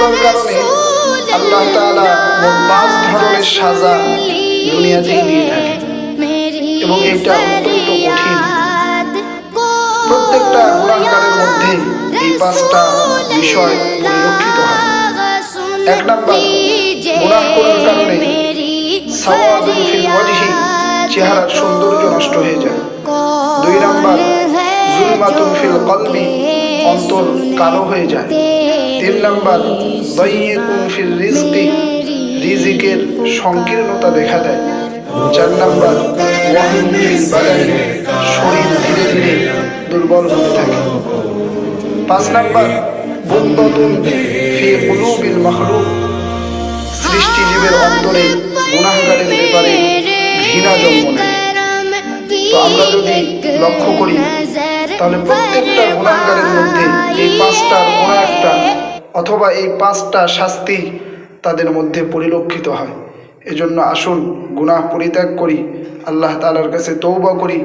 করার কারণে আল্লাহ তাআলা মোট 5 ধরনের সাজা দুনিয়াতেই দিয়ে থাকে এবং এটা অত্যন্ত কঠিন। প্রত্যেকটা গুনাহগারের মধ্যে এই 5টা বিষয় পরিলক্ষিত হয়। 1 নাম্বার, গুনাহ করার কারণে সাওয়াদুন ফিল ওয়াজহি, চেহারার সৌন্দর্য নষ্ট হয়ে যায়। 2 নাম্বার, যুলমাতুন ফিল কলবি, অন্তর কালো হয়ে যায়। 3 নাম্বার, দাইয়িকুন ফিল রিজকি, রিজিকের সংকীর্ণতা দেখা দেয়। 4 নাম্বার, ওয়াহনুন ফিল বাদানি, শরীর ধীরে ধীরে দুর্বল হতে থাকে। 5 নাম্বার, বুগদাতুন ফি কুলুবিল মাখলুক, সৃষ্টিজীবের অন্তরে গুনাহগারের ব্যাপারে ঘৃণা জন্ম নেয়। তো আমরা যদি লক্ষ্য করি তাহলে প্রত্যেকটা গুনাহগারের মধ্যে এই 5টার কোনো একটা অথবা এই 5টা শাস্তি তাদের মধ্যে পরিলক্ষিত হয়। এজন্য আসুন গুনাহ পরিত্যাগ করি, আল্লাহ তাআলার কাছে তওবা করি।